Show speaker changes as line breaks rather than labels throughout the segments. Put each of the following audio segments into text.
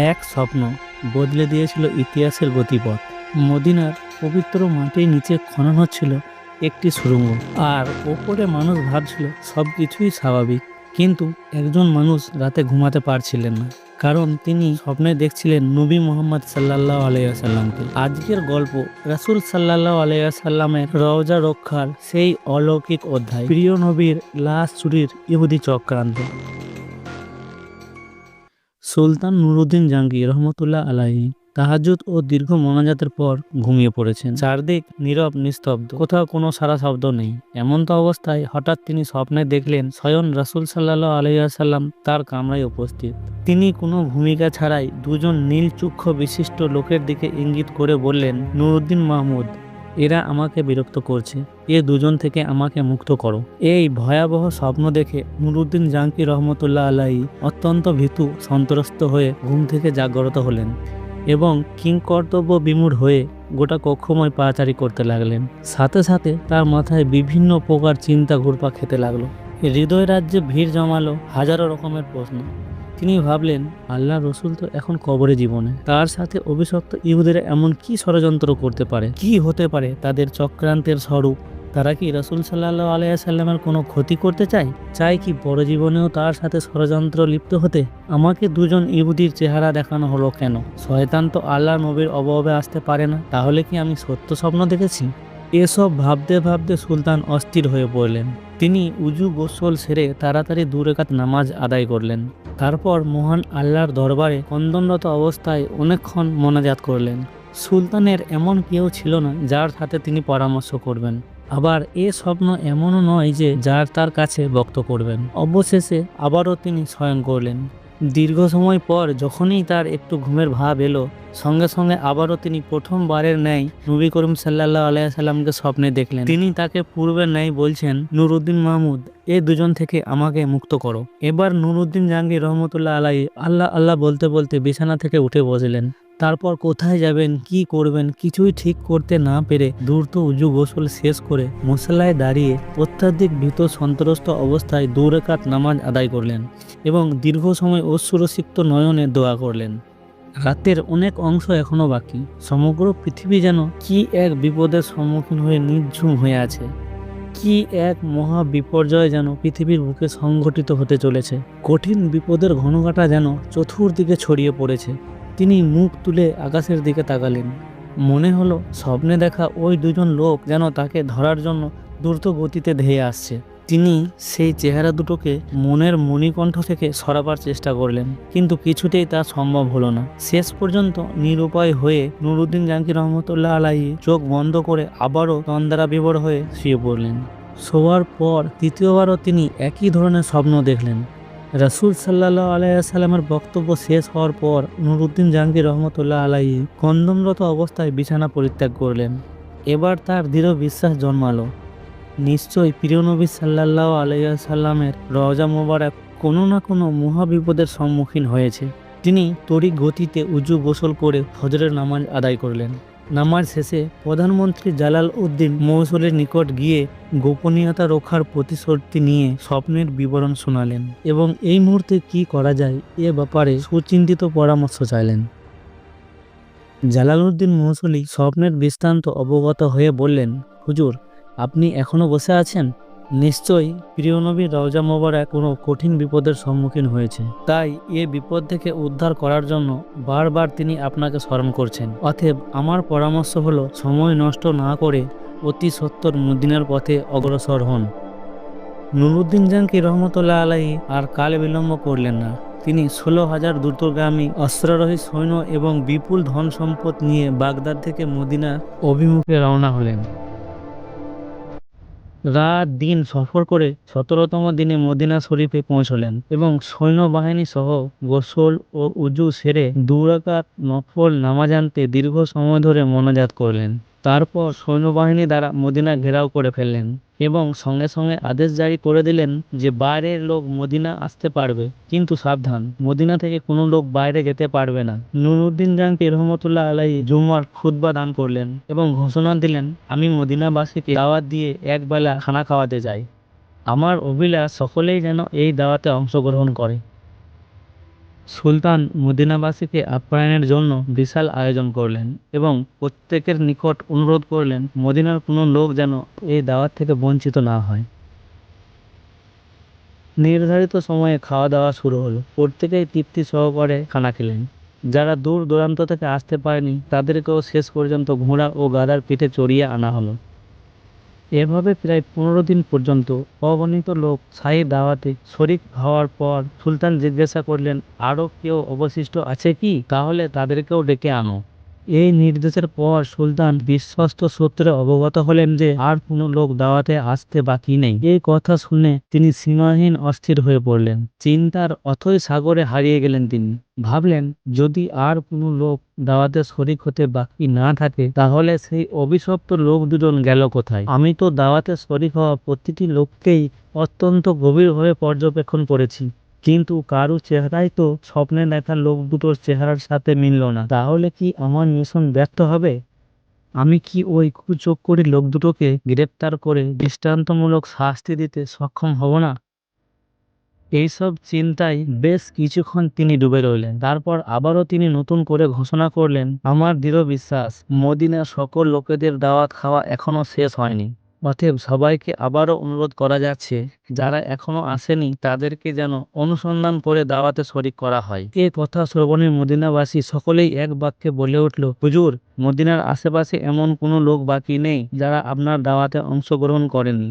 এক স্বপ্ন বদলে দিয়েছিল ইতিহাসের গতিপথ। মদিনার পবিত্র মাটির নিচে খনন হচ্ছিল একটি সুড়ঙ্গ, আর ওপরে মানুষ ভাবছিল সব কিছুই স্বাভাবিক। কিন্তু একজন মানুষ রাতে ঘুমাতে পারছিলেন না, কারণ তিনি স্বপ্নে দেখছিলেন নবী মোহাম্মদ সাল্লাল্লাহু আলাইহি ওয়াসাল্লামকে। আজকের গল্প রাসূল সাল্লাল্লাহু আলাইহি ওয়াসাল্লামের রওজা রক্ষার সেই অলৌকিক অধ্যায়, প্রিয় নবীর লাশ চুরির ইহুদি চক্রান্ত। সুলতান নুরুদ্দিন জাহাঙ্গীর রহমতুল্লাহ আলাইহি তাহাজ্জুদ ও দীর্ঘ মোনাজাতের পর ঘুমিয়ে পড়েছেন। চারদিক নীরব নিস্তব্ধ, কোথাও কোনো সারা শব্দ নেই। এমন্ত অবস্থায় হঠাৎ তিনি স্বপ্নে দেখলেন স্বয়ং রাসূল সাল্লাল্লাহু আলাইহি ওয়াসাল্লাম তার কামরায় উপস্থিত। তিনি কোনো ভূমিকা ছাড়াই দুজন নীল চক্ষু বিশিষ্ট লোকের দিকে ইঙ্গিত করে বললেন, নুরুদ্দিন মাহমুদ, এরা আমাকে বিরক্ত করছে, এ দুজন থেকে আমাকে মুক্ত করো। এই ভয়াবহ স্বপ্ন দেখে নুরুদ্দিন জাহাঙ্গীর রহমতুল্লাহ আলাইহি অত্যন্ত ভীতু সন্ত্রস্ত হয়ে ঘুম থেকে জাগ্রত হলেন এবং কিংকর্তব্য বিমূঢ় হয়ে গোটা কক্ষময় পাচারি করতে লাগলেন। সাথে সাথে তার মাথায় বিভিন্ন প্রকার চিন্তা ঘুরপাক খেতে লাগলো। হৃদয় রাজ্যে ভিড় জমালো হাজারো রকমের প্রশ্ন। তিনি ভাবলেন, আল্লাহ রসুল তো এখন কবরে জীবনে, তার সাথে অভিশপ্ত ইহুদিরা এমন কি ষড়যন্ত্র করতে পারে? কি হতে পারে তাদের চক্রান্তের স্বরূপ? তারা কি রাসূল সাল্লাল্লাহু আলাইহি সাল্লামের কোনো ক্ষতি করতে চায় কি পর জীবনেও তার সাথে ষড়যন্ত্র লিপ্ত হতে? আমাকে দুজন ইহুদির চেহারা দেখানো হলো কেন? শয়তান তো আল্লাহ নবীর অবয়বে আসতে পারে না, তাহলে কি আমি সত্য স্বপ্ন দেখেছি? এসব ভাবতে ভাবতে সুলতান অস্থির হয়ে পড়লেন। তিনি উজু গোসল সেরে তাড়াতাড়ি 2 রাকাত নামাজ আদায় করলেন। তারপর মহান আল্লাহর দরবারে কন্দনরত অবস্থায় অনেকক্ষণ মোনাজাত করলেন। সুলতানের এমন কেউ ছিল না যার সাথে তিনি পরামর্শ করবেন, আবার এ স্বপ্ন এমনও নয় যে যার তার কাছে বক্ত করবেন। অবশেষে আবারও তিনি শয়ন করলেন। দীর্ঘ সময় পর যখনই তার একটু ঘুমের ভাব এলো, সঙ্গে সঙ্গে আবারও তিনি প্রথমবারের ন্যায় নবী করিম সাল্লাল্লাহু আলাইহি সাল্লামকে স্বপ্নে দেখলেন। তিনি তাকে পূর্বের ন্যায় বলছেন, নুরুদ্দিন মাহমুদ, এ দুজন থেকে আমাকে মুক্ত করো। এবার নুরুদ্দিন জাহাঙ্গীর রহমতুল্লাহ আলাইহি আল্লাহ আল্লাহ বলতে বলতে বিছানা থেকে উঠে বসলেন। তারপর কোথায় যাবেন, কি করবেন কিছুই ঠিক করতে না পেরে দ্রুত উজু গোসল শেষ করে মুসল্লায় দাঁড়িয়ে অত্যাধিক ভীত সন্ত্রস্ত অবস্থায় 2 রাকাত নামাজ আদায় করলেন এবং দীর্ঘ সময় অশ্রুসিক্ত নয়নে দোয়া করলেন। রাতের অনেক অংশ এখনো বাকি। সমগ্র পৃথিবী যেন কি এক বিপদের সম্মুখীন হয়ে নির্ঝুম হয়ে আছে। কি এক মহা বিপর্যয় যেন পৃথিবীর বুকে সংঘটিত হতে চলেছে। কঠিন বিপদের ঘনঘটা যেন চতুর্দিকে ছড়িয়ে পড়েছে। তিনি মুখ তুলে আকাশের দিকে তাকালেন। মনে হলো স্বপ্নে দেখা ওই দুজন লোক যেন তাকে ধরার জন্য দ্রুত গতিতে ধেয়ে আসছে। তিনি সেই চেহারা দুটোকে মনের মণিকণ্ঠ থেকে সরাবার চেষ্টা করলেন, কিন্তু কিছুতেই তা সম্ভব হলো না। শেষ পর্যন্ত নিরুপায় হয়ে নুরুদ্দিন জাহাঙ্গীর রহমতুল্লাহ আলাইহি চোখ বন্ধ করে আবারও তন্দ্রা বিভোর হয়ে শুয়ে পড়লেন। শোয়ার পর তৃতীয়বারও তিনি একই ধরনের স্বপ্ন দেখলেন। রাসূল সাল্লাল্লাহু আলাইহি সাল্লামের বক্তব্য শেষ হওয়ার পর নুরুদ্দিন জাহাঙ্গীর রহমতুল্লাহ আলাইহি কন্দমরত অবস্থায় বিছানা পরিত্যাগ করলেন। এবার তার দৃঢ় বিশ্বাস জন্মালো, নিশ্চয়ই প্রিয় নবী সাল্লাল্লাহু আলাইহি সাল্লামের রওজা মোবারক কোনো না কোনো মহা বিপদের সম্মুখীন হয়েছে। তিনি তড়িৎ গতিতে উজু গোসল করে ফজরের নামাজ আদায় করলেন। নামাজ শেষে প্রধানমন্ত্রী জালাল উদ্দিন মৌসুলের নিকট গিয়ে গোপনীয়তা রক্ষার প্রতিশ্রুতি নিয়ে স্বপ্নের বিবরণ শোনালেন এবং এই মুহূর্তে কি করা যায় এ ব্যাপারে সুচিন্তিত পরামর্শ চাইলেন। জালালউদ্দিন মৌসুলি স্বপ্নের বৃত্তান্ত অবগত হয়ে বললেন, হুজুর, আপনি এখনো বসে আছেন? নিশ্চয়ই প্রিয় নবীর রওজা মোবারক কোনো কঠিন বিপদের সম্মুখীন হয়েছে, তাই এ বিপদ থেকে উদ্ধার করার জন্য বারবার তিনি আপনাকে স্মরণ করছেন। অতএব আমার পরামর্শ হলো, সময় নষ্ট না করে অতি সত্বর মদিনার পথে অগ্রসর হন। নুরুদ্দিন জাহাঙ্গীর রহমতুল্লাহ আলাইহি আর কাল বিলম্ব করলেন না। তিনি 16,000 দ্রুতগামী অস্ত্ররোহী সৈন্য এবং বিপুল ধন সম্পদ নিয়ে বাগদাদ থেকে মদিনা অভিমুখে রওনা হলেন। রাত দিন সফর করে 17তম দিনে মদিনা শরীফে পৌঁছলেন এবং সৈন্যবাহিনী সহ গোসল ও উজু সেরে 2 রাকাত নফল নামাজ আনতে দীর্ঘ সময় ধরে মোনাজাত করলেন। তারপর সৈন্যবাহিনী দ্বারা মদিনা ঘেরাও করে ফেললেন এবং সঙ্গে সঙ্গে আদেশ জারি করে দিলেন যে বাইরের লোক মদিনা আসতে পারবে, কিন্তু সাবধান, মদিনা থেকে কোনো লোক বাইরে যেতে পারবে না। নুরুদ্দিন জাহাঙ্গীর রহমতুল্লাহ আলাইহি জুমার খুতবা দান করলেন এবং ঘোষণা দিলেন, আমি মদিনাবাসীকে দাওয়াত দিয়ে একবেলা খানা খাওয়াতে যাই। আমার অভিলাষ সকলেই যেন এই দাওয়াতে অংশগ্রহণ করে। সুলতান মদিনাবাসীকে আপ্যায়নের জন্য বিশাল আয়োজন করলেন এবং প্রত্যেকের নিকট অনুরোধ করলেন মদিনার কোনো লোক যেন এই দাওয়াত থেকে বঞ্চিত না হয়। নির্ধারিত সময়ে খাওয়া দাওয়া শুরু হলো। প্রত্যেকেই তৃপ্তি সহকারে খানা খেলেন। যারা দূর দূরান্ত থেকে আসতে পারেনি তাদেরকেও শেষ পর্যন্ত ঘোড়া ও গাধার পিঠে চড়িয়ে আনা হলো। এভাবে প্রায় 15 দিন পর্যন্ত অগণিত লোক শাহী দাওয়াতে শরিক হওয়ার পর সুলতান জিজ্ঞাসা করলেন, আরও কেউ অবশিষ্ট আছে কি? তাহলে তাদেরকেও ডেকে আনো। এই নির্দেশের পর সুলতান বিশ্বস্ত সূত্রে অবগত হলেন যে আর কোনো লোক দাওয়াতে আসতে বাকি নেই। এই কথা শুনে তিনি সীমাহীন অস্থির হয়ে পড়লেন। চিন্তার অথই সাগরে হারিয়ে গেলেন তিনি। ভাবলেন, যদি আর কোনো লোক দাওয়াতে শরিক হতে বাকি না থাকে তাহলে সেই অভিশপ্ত লোক দুজন গেল কোথায়? আমি তো দাওয়াতে শরিক হওয়া প্রতিটি লোককেই অত্যন্ত গভীরভাবে পর্যবেক্ষণ করেছি, কিন্তু কারো চেহারাই তো স্বপ্নে দেখা লোক দুটোর চেহারার সাথে মিলল না। তাহলে কি আমার মিশন ব্যর্থ হবে? আমি কি ওই কুচক্করি লোক দুটোকে গ্রেপ্তার করে দৃষ্টান্তমূলক শাস্তি দিতে সক্ষম হব না? এইসব চিন্তায় বেশ কিছুক্ষণ তিনি ডুবে রইলেন। তারপর আবারও তিনি নতুন করে ঘোষণা করলেন, আমার দৃঢ় বিশ্বাস মদিনার সকল লোকেদের দাওয়াত খাওয়া এখনো শেষ হয়নি। অতএব সবাইকে আবারও অনুরোধ করা যাচ্ছে, যারা এখনো আসেনি তাদেরকে যেন অনুসন্ধান করে দাওয়াতে শরিক করা হয়। এ কথা শ্রবণে মদিনাবাসী সকলেই এক বাক্যে বলে উঠল, হুজুর, মদিনার আশেপাশে এমন কোনো লোক বাকি নেই যারা আপনার দাওয়াতে অংশগ্রহণ করেনি।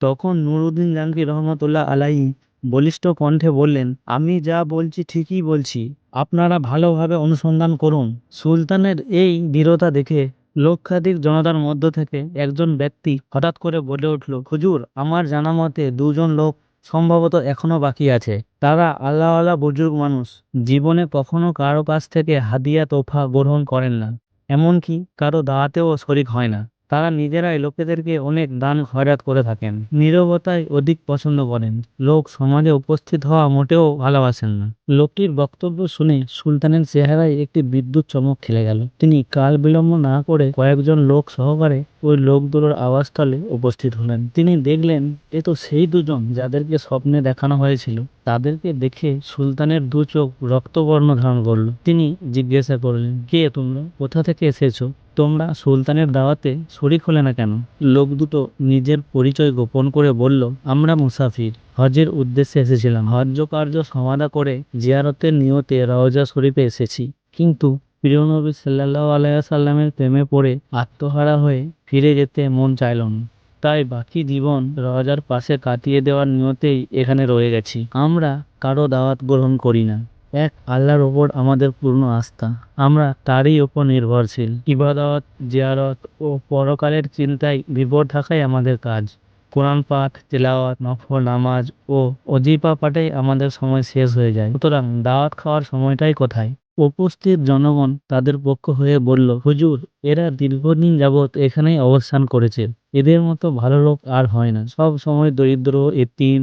তখন নুরউদ্দিন জাহাঙ্গীর রহমতুল্লাহ আলাইহি বলিষ্ঠ কণ্ঠে বললেন, আমি যা বলছি ঠিকই বলছি, আপনারা ভালোভাবে অনুসন্ধান করুন। সুলতানের এই দৃঢ়তা দেখে লক্ষাধিক জনতার মধ্য থেকে একজন ব্যক্তি হঠাৎ করে বলে উঠল, হুজুর, আমার জানা মতে দুজন লোক সম্ভবত এখনো বাকি আছে। তারা আল্লাহওয়ালা বুজুর্গ মানুষ, জীবনে কখনো কারো কাছ থেকে হাদিয়া তোফা গ্রহণ করেন না, এমনকি কারো দাওয়াতেও শরিক হয় না। তারা নিজেরাই লোকেদেরকে অনেক দান খয়রাত করে থাকেন, নীরবতায় অধিক পছন্দ করেন, লোক সমাজে উপস্থিত হওয়া মোটেও ভালোবাসেন না। লোকটির বক্তব্য শুনে সুলতানের চেহারায় একটি বিদ্যুৎ চমক খেলে গেল। তিনি কাল বিলম্ব না করে কয়েকজন লোক সহকারে ওই লোক দুটোর আবাসস্থলে উপস্থিত হলেন। তিনি দেখলেন, এ তো সেই দুজন যাদেরকে স্বপ্নে দেখানো হয়েছিল। তাদেরকে দেখে সুলতানের দু চোখ রক্তবর্ণ ধারণ করল। তিনি জিজ্ঞাসা করলেন, কে তোমরা? কোথা থেকে এসেছো? তোমরা সুলতানের দাওয়াতে শরিক হলে না কেন? লোক দুটো নিজের পরিচয় গোপন করে বলল, আমরা মুসাফির, হজের উদ্দেশ্যে এসেছিলাম। হজ্জ কার্য সমাধা করে জিয়ারতের নিয়তে রওজা শরীফে এসেছি, কিন্তু প্রিয় নবী সাল্লাল্লাহু আলাইহি সাল্লামের প্রেমে পড়ে আত্মহারা হয়ে ফিরে যেতে মন চাইল না। তাই বাকি জীবন রওজার পাশে কাটিয়ে দেওয়ার নিয়তেই এখানে রয়ে গেছি। আমরা কারো দাওয়াত গ্রহণ করি না। এক আল্লাহর ওপর আমাদের পূর্ণ আস্থা, আমরা তারই ওপর নির্ভরশীল। ইবাদত, জিয়ারত ও পরকালের চিন্তায় বিভোর থাকাই আমাদের কাজ। কোরআন পাঠ, তিলাওয়াত, নফল নামাজ ও ওজিফা পাঠেই আমাদের সময় শেষ হয়ে যায়। সুতরাং দাওয়াত খাওয়ার সময়টাই কোথায়? উপস্থিত জনগণ তাদের পক্ষ হয়ে বলল, হুজুর, এরা দীর্ঘদিন যাবৎ এখানেই অবস্থান করেছে। এদের মতো ভালো লোক আর হয় না। সব সময় দরিদ্র, এতিম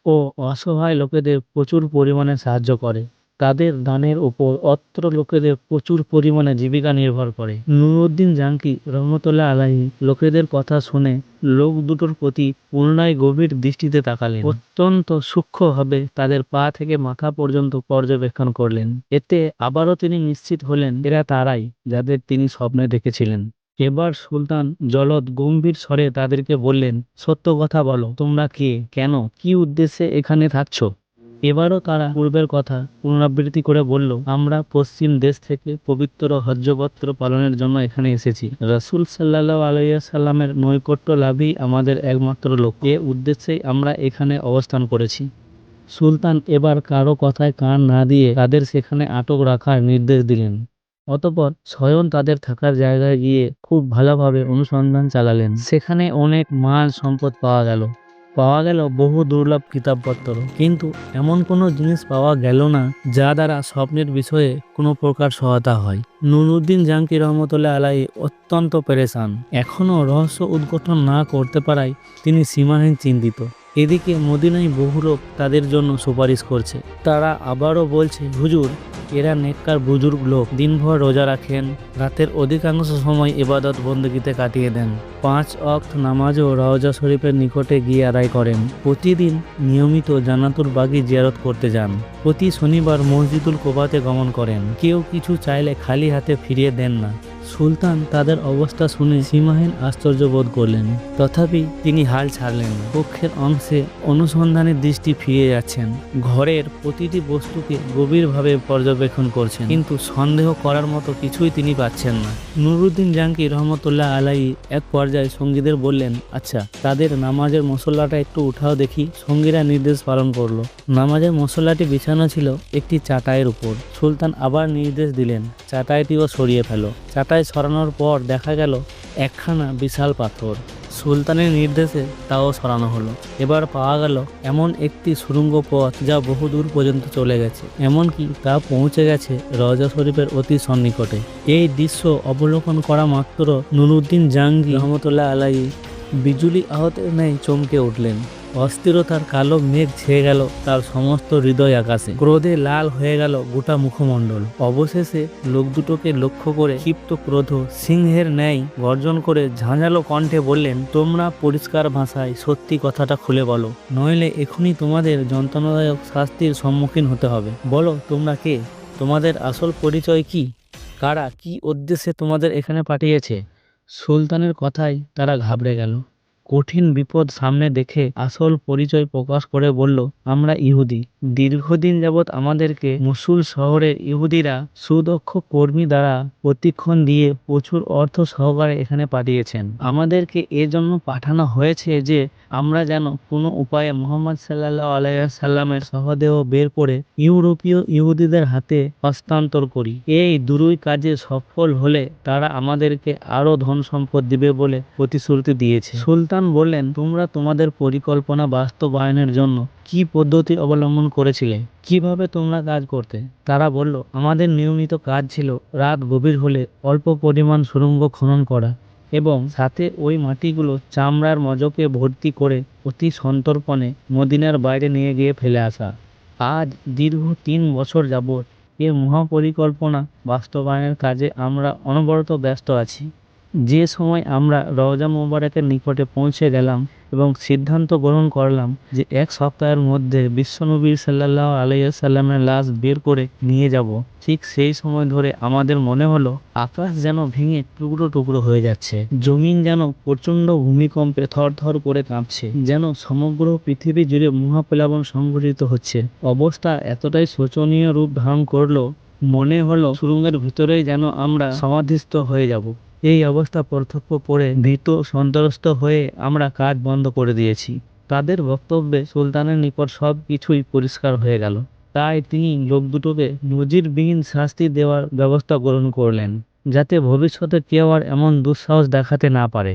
ও অসহায় লোকেদের প্রচুর পরিমাণে সাহায্য করে। তাদের দানের উপর অত্র লোকেদের প্রচুর পরিমাণে জীবিকা নির্ভর করে। নুরউদ্দিন জাহাঙ্গীর রহমতুল্লাহ আলাইহি লোকেদের কথা শুনে লোক দুটোর প্রতি পুনরায় গভীর দৃষ্টিতে তাকালেন। অত্যন্ত সূক্ষ্মভাবে তাদের পা থেকে মাথা পর্যন্ত পর্যবেক্ষণ করলেন। এতে আবারও তিনি নিশ্চিত হলেন, এরা তারাই যাদের তিনি স্বপ্নে দেখেছিলেন। এবার সুলতান জলদ গম্ভীর স্বরে তাদেরকে বললেন, সত্য কথা বলো, তোমরা কে, কেন, কি উদ্দেশ্যে এখানে থাকছো? এবারও তারা পূর্বের কথা পুনরাবৃত্তি করে বলল, আমরা পশ্চিম দেশ থেকে পবিত্র হজ্জপত্র পালনের জন্য এখানে এসেছি। রাসূল সাল্লাল্লাহু আলাইহি সাল্লামের নৈকট্য লাভই আমাদের একমাত্র লক্ষ্য। এ উদ্দেশ্যেই আমরা এখানে অবস্থান করেছি। সুলতান এবার কারো কথায় কান না দিয়ে তাদের সেখানে আটক রাখার নির্দেশ দিলেন। অতঃপর স্বয়ং তাদের থাকার জায়গায় গিয়ে খুব ভালোভাবে অনুসন্ধান চালালেন। সেখানে অনেক মাল সম্পদ পাওয়া গেল বহু দুর্লভ কিতাবপত্র, কিন্তু এমন কোনো জিনিস পাওয়া গেল না যা দ্বারা স্বপ্নের বিষয়ে কোনো প্রকার সহায়তা হয়। নুরউদ্দিন জাহাঙ্গীর রহমতুল্লাহ আলাইহি অত্যন্ত পেরেশান। এখনও রহস্য উদ্ঘাটন না করতে পারায় তিনি সীমাহীন চিন্তিত। এদিকে মদিনায় বহু লোক তাদের জন্য সুপারিশ করছে। তারা আবারও বলছে, হুজুর, এরা নেককার বুজুর্গ লোক, দিনভর রোজা রাখেন, রাতের অধিকাংশ সময় ইবাদত বন্দগিতে কাটিয়ে দেন, 5 ওয়াক্ত নামাজও রওজা শরীফের নিকটে গিয়ে আদায় করেন, প্রতিদিন নিয়মিত জান্নাতুল বাগি জিয়ারত করতে যান, প্রতি শনিবার মসজিদুল কোবাতে গমন করেন, কেউ কিছু চাইলে খালি হাতে ফিরিয়ে দেন না। সুলতান তাদের অবস্থা শুনে সীমাহীন আশ্চর্য বোধ করলেন। তথাপি তিনি হাল ছাড়লেন না। কক্ষের অংশে অনুসন্ধানের দৃষ্টি ফিরে যাচ্ছেন, ঘরের প্রতিটি বস্তুকে গভীরভাবে পর্যবেক্ষণ করছেন, কিন্তু সন্দেহ করার মতো কিছুই তিনি পাচ্ছেন না। নুরুদ্দিন জাঙ্গি রহমতুল্লাহ আলাইহি এক পর্যায়ে সঙ্গীদের বললেন, আচ্ছা, তাদের নামাজের মশলাটা একটু উঠাও দেখি। সঙ্গীরা নির্দেশ পালন করলো। নামাজের মশলাটি বিছানো ছিল একটি চাটাইয়ের উপর। সুলতান আবার নির্দেশ দিলেন, চাটাইটিও সরিয়ে ফেলো। চাটাই সরানোর পর দেখা গেল একখানা বিশাল পাথর। সুলতানের নির্দেশে তাও সরানো হলো। এবার পাওয়া গেল এমন একটি সুড়ঙ্গ পথ যা বহুদূর পর্যন্ত চলে গেছে, এমনকি তা পৌঁছে গেছে রওজা শরীফের অতি সন্নিকটে। এই দৃশ্য অবলোকন করা মাত্র নুরুদ্দিন জাঙ্গি রহমতুল্লাহ আলাইহি বিজুলি আহতের ন্যায় চমকে উঠলেন। অস্থিরতার কালো মেঘ ছেয়ে গেল তার সমস্ত হৃদয় আকাশে। ক্রোধে লাল হয়ে গেল গোটা মুখমণ্ডল। অবশেষে লোক দুটোকে লক্ষ্য করে ক্ষিপ্ত ক্রোধ সিংহের ন্যায় গর্জন করে ঝাঁঝালো কণ্ঠে বললেন, তোমরা পরিষ্কার ভাষায় সত্যি কথাটা খুলে বলো, নইলে এখনই তোমাদের যন্ত্রণাদায়ক শাস্তির সম্মুখীন হতে হবে। বলো, তোমরা কে? তোমাদের আসল পরিচয় কি? কারা কি উদ্দেশ্যে তোমাদের এখানে পাঠিয়েছে? সুলতানের কথায় তারা ঘাবড়ে গেল। কঠিন বিপদ সামনে দেখে আসল পরিচয় প্রকাশ করে বলল, আমরা ইহুদি। দীর্ঘদিন যাবৎ আমাদেরকে মসুল শহরের ইহুদিরা সুদক্ষ কর্মী দ্বারা প্রশিক্ষণ দিয়ে প্রচুর অর্থ সহকারে এখানে পাঠিয়েছেন। আমাদেরকে এজন্য পাঠানো হয়েছে যে আমরা যেন কোনো উপায়ে মুহাম্মদ সাল্লাল্লাহু আলাইহি সাল্লামের শবদেহ বের করে ইউরোপীয় ইহুদিদের হাতে হস্তান্তর করি। এই দুই কাজে সফল হলে তারা আমাদেরকে আরো ধন সম্পদ দিবে বলে প্রতিশ্রুতি দিয়েছে। সুলতান বললেন, তোমরা তোমাদের পরিকল্পনা বাস্তবায়নের জন্য কি পদ্ধতি অবলম্বন করেছিলে? কিভাবে তোমরা কাজ করতে? তারা বলল, আমাদের নিয়মিত কাজ ছিল রাত গভীর হলে অল্প পরিমাণ সুড়ঙ্গ খনন করা এবং সাথে ওই মাটিগুলো চামড়ার মজকে ভর্তি করে অতি সন্তর্পণে মদিনার বাইরে নিয়ে গিয়ে ফেলে আসা। আজ দীর্ঘ 3 বছর যাবৎ এ মহাপরিকল্পনা বাস্তবায়নের কাজে আমরা অনবরত ব্যস্ত আছি। যে সময় আমরা রওজা মোবারকের নিকটে পৌঁছে গেলাম এবং সিদ্ধান্ত গ্রহণ করলাম যে 1 সপ্তাহের মধ্যে বিশ্বনবী সাল্লাল্লাহু আলাইহি সাল্লামের লাশ বের করে নিয়ে যাব, ঠিক সেই সময় ধরে আমাদের মনে হলো আকাশ যেন ভেঙে টুকরো টুকরো হয়ে যাচ্ছে, জমিন যেন প্রচণ্ড ভূমিকম্পে থরথর করে কাঁপছে, যেন সমগ্র পৃথিবী জুড়ে মহাপ্লাবন সংঘটিত হচ্ছে। অবস্থা এতটাই শোচনীয় রূপ ধারণ করলো, মনে হলো সুড়ঙ্গের ভিতরেই যেন আমরা সমাধিস্থ হয়ে যাব। এই অবস্থা প্রত্যক্ষ করে ভীত সন্ত্রস্ত হয়ে আমরা কাজ বন্ধ করে দিয়েছি। তাদের বক্তব্যে সুলতানের নিকট সব কিছুই পরিষ্কার হয়ে গেল। তাই তিনি লোক দুটোকে নজিরবিহীন শাস্তি দেওয়ার ব্যবস্থা গ্রহণ করলেন, যাতে ভবিষ্যতে কেউ আর এমন দুঃসাহস দেখাতে না পারে।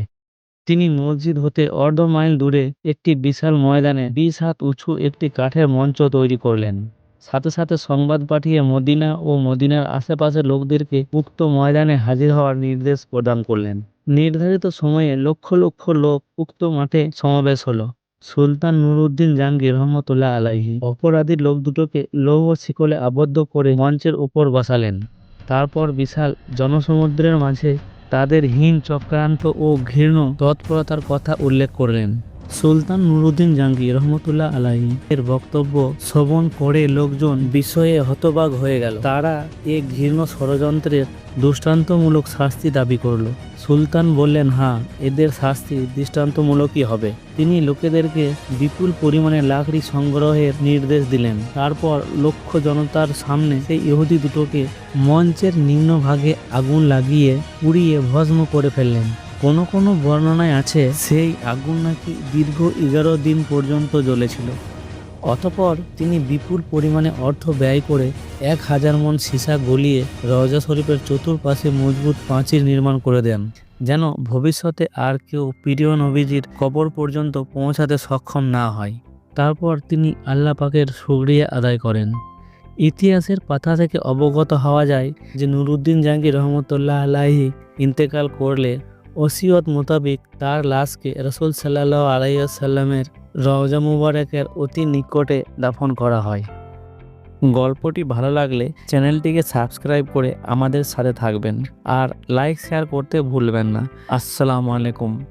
তিনি মসজিদ হতে অর্ধ মাইল দূরে একটি বিশাল ময়দানে 20 হাত উঁচু একটি কাঠের মঞ্চ তৈরি করলেন। সাথে সাথে সংবাদ পাঠিয়ে মদিনা ও মদিনার আশেপাশের লোকদেরকে উক্ত ময়দানে হাজির হওয়ার নির্দেশ প্রদান করলেন। নির্ধারিত সময়ে লক্ষ লক্ষ লোক উক্ত মাঠে সমাবেশ হলো। সুলতান নুরুদ্দিন জাঙ্গি রহমতুল্লাহ আলাইহি অপরাধী লোক দুটোকে লৌহ শিকলে আবদ্ধ করে মঞ্চের উপর বসালেন। তারপর বিশাল জনসমুদ্রের মাঝে তাদের হীন চক্রান্ত ও ঘৃণ্য তৎপরতার কথা উল্লেখ করলেন। সুলতান নুরুদ্দিন জাঙ্গি রহমতুল্লাহ আলাইহি এর বক্তব্য শ্রবণ করে লোকজন বিস্ময়ে হতবাক হয়ে গেল। তারা এ ঘৃণ্য ষড়যন্ত্রের দৃষ্টান্তমূলক শাস্তি দাবি করল। সুলতান বললেন, হ্যাঁ, এদের শাস্তি দৃষ্টান্তমূলকই হবে। তিনি লোকেদেরকে বিপুল পরিমাণে লাকড়ি সংগ্রহের নির্দেশ দিলেন। তারপর লক্ষ জনতার সামনে সেই ইহুদি দুটোকে মঞ্চের নিম্নভাগে আগুন লাগিয়ে পুড়িয়ে ভস্ম করে ফেললেন। কোনো কোনো বর্ণনায় আছে সেই আগুন নাকি দীর্ঘ 11 দিন পর্যন্ত জ্বলেছিল। অতঃপর তিনি বিপুল পরিমাণে অর্থ ব্যয় করে 1000 মণ সীসা গলিয়ে রওজা শরীফের চতুর্পাশে মজবুত প্রাচীর নির্মাণ করে দেন, যেন ভবিষ্যতে আর কেউ প্রিয় নবীজির কবর পর্যন্ত পৌঁছাতে সক্ষম না হয়। তারপর তিনি আল্লাহ পাকের শুকরিয়া আদায় করেন। ইতিহাসের পাতা থেকে অবগত হওয়া যায় যে নুরুদ্দিন জাঙ্গি রহমতুল্লাহ আলাইহি ইন্তেকাল করলে ওসিয়ত মোতাবেক তার লাশকে রাসূল সাল্লাল্লাহু আলাইহি সাল্লামের রওজা মুবারকের অতি নিকটে দাফন করা হয়। গল্পটি ভালো লাগলে চ্যানেলটিকে সাবস্ক্রাইব করে আমাদের সাথে থাকবেন আর লাইক শেয়ার করতে ভুলবেন না। আসসালামু আলাইকুম।